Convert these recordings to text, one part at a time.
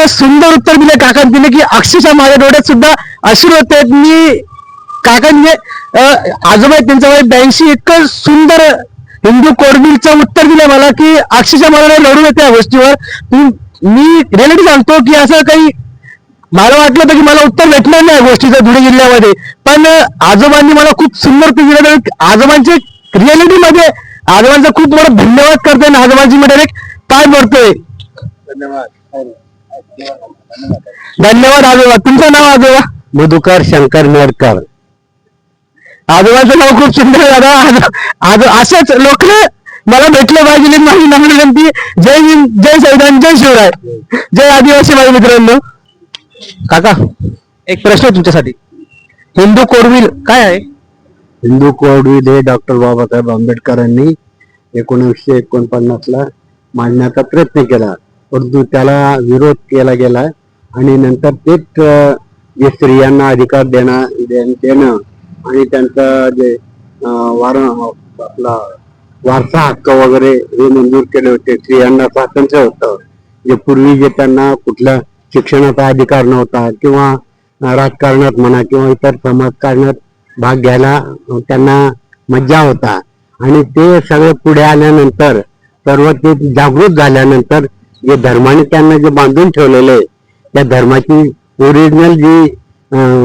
इतकं सुंदर उत्तर दिलं काकांनी दिलं की अक्षरशः माझ्या डोळ्यात सुद्धा अश्रू होते. मी काकांनी आजोबा त्यांचं वय 82, इतकं सुंदर हिंदू कोडबिलचं उत्तर दिलं मला की अक्षरशः मला लढू येते या गोष्टीवर. मी रिअलिटी सांगतो की असं काही मला वाटलं होतं की मला उत्तर भेटणार नाही गोष्टीचं धुळे जिल्ह्यामध्ये, पण आजोबांनी मला खूप सुंदर उत्तर दिलं. आजोबांचे रिअलिटीमध्ये आजोबांचा खूप मोठा धन्यवाद करतोय आणि आजोबांची मी डायरेक्ट पाय पडतोय. धन्यवाद आजोबा. तुमचं नाव आजोबा? मधुकर शंकर नेरकर. आजोबाचं नाव खूप सुंदर दादा. असेच लोक मला भेटले पाहिजे. माझी नम्र विनंती. जय हिंद, जय संविधान, जय शिवराय, जय आदिवासी माझ्या मित्रांनो. काका एक प्रश्न तुमच्यासाठी. हिंदू कोडविल काय आहे? हिंदू कोडविल हे डॉक्टर बाबासाहेब आंबेडकरांनी 1949ला मांडण्याचा प्रयत्न केला, परंतु त्याला विरोध केला गेला आणि नंतर तेच जे स्त्रियांना अधिकार देणं आणि त्यांचा जे आपला वारसा हक्क वगैरे हे मंजूर केले होते. स्त्रियांना स्वातंत्र्य होतं, जे पूर्वी जे त्यांना कुठल्या शिक्षणाचा अधिकार नव्हता किंवा राजकारणात म्हणा किंवा इतर समाजकारणात भाग घ्यायला त्यांना मज्जा होता. आणि ते सगळे पुढे आल्यानंतर सर्व ते जागृत झाल्यानंतर जे धर्माने त्यांना जे बांधून ठेवलेलं आहे त्या धर्माची ओरिजिनल जी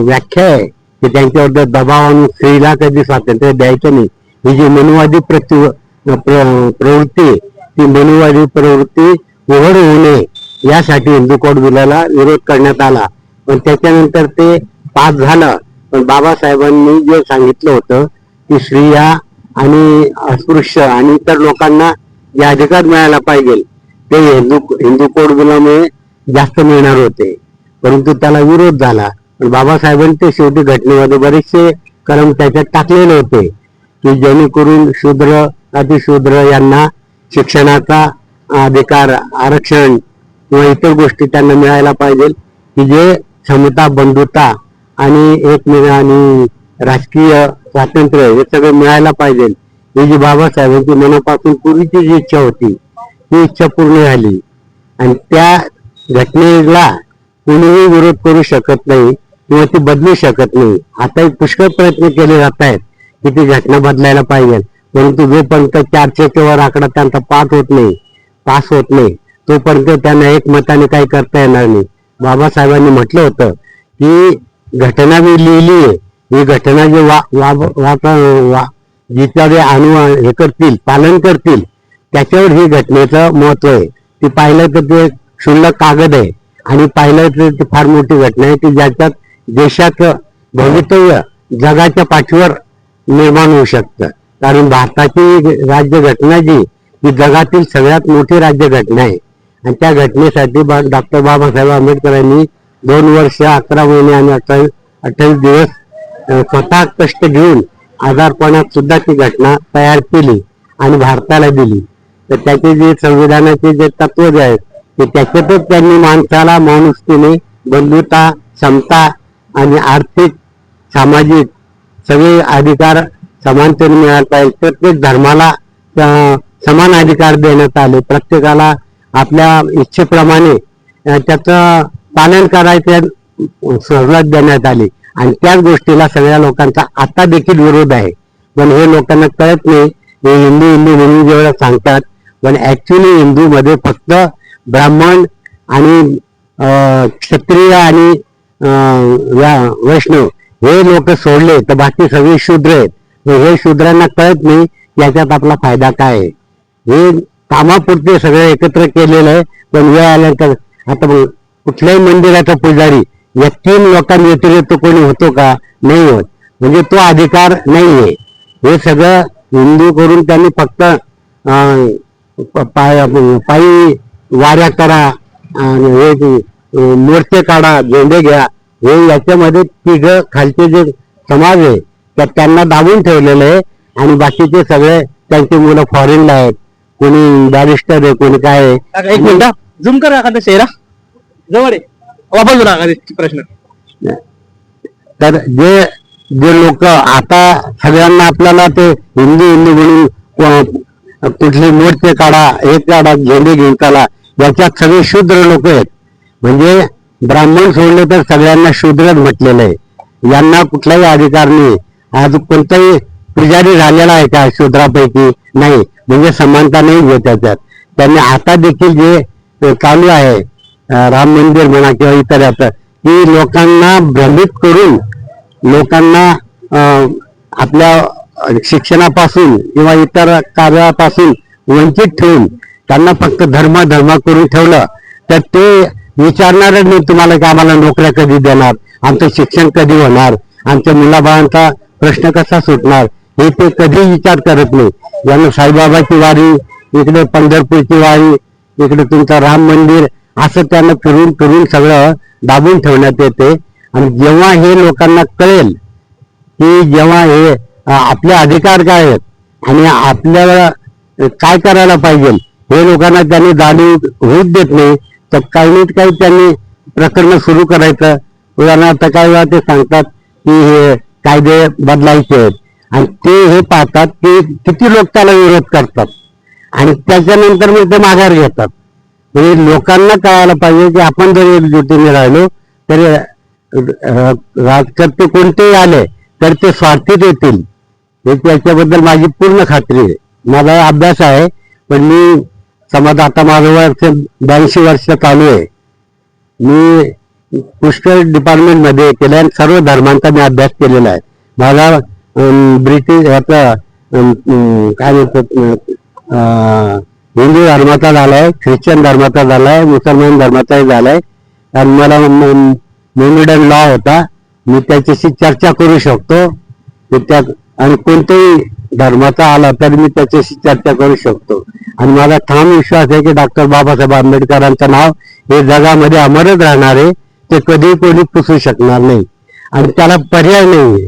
व्याख्या आहे की त्यांच्यावर दबाव आणून स्त्रीला कधी स्वातंत्र्य द्यायचं नाही, ही जी मनुवादी प्रवृत्ती, ती मनुवादी प्रवृत्ती उघड होऊ नये यासाठी हिंदू कोड बिलाला विरोध करण्यात आला. पण त्याच्यानंतर ते पास झालं. पण बाबासाहेबांनी जे सांगितलं होतं की स्त्रिया आणि अस्पृश्य आणि इतर लोकांना जे अधिकार मिळायला पाहिजे ते हिंदू कोड बिलामुळे जास्त मिळणार होते, परंतु त्याला विरोध झाला. पण बाबासाहेबांनी ते शेवटी घटनेमध्ये बरेचसे कलम त्याच्यात टाकलेले होते की जेणेकरून शूद्र अतिशूद्र यांना शिक्षणाचा अधिकार, आरक्षण किंवा इतर गोष्टी त्यांना मिळायला पाहिजे की जे क्षमता, बंधुता आणि आणि राजकीय स्वातंत्र्य हे सगळं मिळायला पाहिजे. ही जी बाबासाहेबांची मनापासून पूर्वीची जी इच्छा होती ती इच्छा पूर्ण झाली आणि त्या घटनेला कोणीही विरोध करू शकत नाही किंवा ती बदलू शकत नाही. आता पुष्कळ प्रयत्न केले जात आहेत की ती घटना बदलायला पाहिजे, परंतु जोपर्यंत 400च्या वर आकडा त्यांचा पास होत नाही तोपर्यंत त्यांना एकमताने काही करता येणार नाही. बाबासाहेबांनी म्हटलं होतं की घटना मी लिहिली आहे, ही घटना जे जिच्या जे हे करतील, पालन करतील त्याच्यावर ही घटनेचं महत्व आहे. ती पाहिलं तर ते क्षुल्लक कागद आहे आणि पाहिलं तर ती फार मोठी घटना आहे की ज्याच्यात देशाचं भवितव्य जगाच्या पाठीवर निर्माण होऊ शकतं. कारण भारताची राज्यघटना जी ही जगातील सगळ्यात मोठी राज्यघटना आहे आणि त्या घटनेसाठी डॉक्टर बाबासाहेब आंबेडकरांनी 2 वर्ष 11 महिने आणि 28 दिवस स्वतः कष्ट घेऊन आजारपणात सुद्धा ती घटना तयार केली आणि भारताला दिली. तर त्याचे जे संविधानाचे जे तत्व जे आहेत ते त्याच्यातच त्यांनी माणसाला माणुसकीने, बंधुता, समता आणि आर्थिक, सामाजिक सगळे अधिकार समानतेने मिळायला पाहिजे. प्रत्येक धर्माला समान अधिकार देण्यात आले. प्रत्येकाला आपल्या इच्छेप्रमाणे त्याचं पालन करायचे सवलत देण्यात आली आणि त्याच गोष्टीला सगळ्या लोकांचा आता देखील विरोध आहे. पण हे लोकांना कळत नाही. हे हिंदू म्हणून जेवढं सांगतात, पण ऍक्च्युली हिंदू मध्ये फक्त ब्राह्मण आणि क्षत्रिय आणि वैष्णव हे लोक सोडले तर बाकी सगळे शूद्र आहेत. हे शूद्रांना कळत नाही याच्यात आपला फायदा काय आहे. हे कामापुरते सगळे एकत्र केलेलं आहे, पण वेळ आल्यानंतर आता कुठल्याही मंदिराचा पुजारी या 3 लोकांव्यतिरिक्त कोणी होतो का? नाही होत. म्हणजे तो अधिकार नाहीये. हे सगळं हिंदू करून त्यांनी फक्त पायी वाऱ्या करा, हे मोर्चे काढा, झेंडे घ्या, हे याच्यामध्ये 3 खालचे जे समाज आहे त्यात त्यांना दाबून ठेवलेलं आहे आणि बाकीचे सगळे त्यांची मुलं फॉरेनला आहेत, कोणी बॅरिस्टर आहे, कोणी काय आहे. एक मिनिट झूम करा एखादा चेहरा जवळ आहे, वापस बघा प्रश्न. तर जे लोक आता सगळ्यांना आपल्याला ते हिंदू म्हणून कुठले मोर्चे काढा, हे काढा, झेंडे घेऊन चला, याच्यात सगळे शूद्र लोक आहेत. म्हणजे ब्राह्मण सोडले तर सगळ्यांना शूद्रच म्हटलेलं आहे. यांना कुठलाही अधिकार नाही. आज कोणताही पुजारी झालेला आहे का शूद्रापैकी? नाही. म्हणजे समानता नाही आहे त्याच्यात. त्यांनी आता देखील जे चालू आहे राम मंदिर म्हणा किंवा इतर याचं, की लोकांना भ्रमित करून लोकांना आपल्या शिक्षणापासून किंवा इतर कार्यापासून वंचित ठेवून त्यांना फक्त धर्म करून ठेवलं तर ते विचारणारच नाही तुम्हाला की आम्हाला नोकऱ्या कधी देणार, आमचं शिक्षण कधी होणार, आमच्या मुलाबाळांचा प्रश्न कसा सुटणार, हे ते कधी विचार करत नाही. यांना साईबाबाची वारी, इकडे पंढरपूरची वारी, इकडे तुमचं राम मंदिर, असं त्यांना फिरून फिरून सगळं दाबून ठेवण्यात येते. आणि जेव्हा हे लोकांना कळेल की जेव्हा हे आपले अधिकार काय आहेत आणि आपल्याला काय करायला पाहिजे हे लोकांना त्यांनी जाणीव होऊच देत नाही, तर काही नाही काही त्यांनी प्रकरण सुरू करायचं. उदाहरणार्थ काही वेळा ते सांगतात की हे कायदे बदलायचे आहेत आणि ते हे पाहतात की किती लोक त्याला विरोध करतात आणि त्याच्यानंतर मग ते माघार घेतात. म्हणजे लोकांना कळायला पाहिजे की आपण जर एकजुटीने राहिलो तरी राजकर्ते कोणतेही आले तर ते स्वार्थीच येतील. हे त्याच्याबद्दल माझी पूर्ण खात्री आहे. माझा अभ्यास आहे, पण मी समज आता माझं वर्ष 82 वर्ष चालू आहे. मी पुष्कळ डिपार्टमेंट मध्ये केलं आणि सर्व धर्मांचा मी अभ्यास केलेला आहे. माझा ब्रिटिश याचा काय म्हणतात हिंदू धर्माचा झालाय, ख्रिश्चन धर्माचा झालाय, मुसलमान धर्माचाही झालाय. आणि मला मोमेडन लॉ होता, मी त्याच्याशी चर्चा करू शकतो. आणि कोणत्याही धर्माचा आला तरी मी त्याच्याशी चर्चा करू शकतो. आणि माझा ठाम विश्वास आहे की डॉक्टर बाबासाहेब आंबेडकरांचं नाव हे जगामध्ये अमरच राहणार आहे. ते कधीही कोणी पुसू शकणार नाही आणि त्याला पर्याय नाही.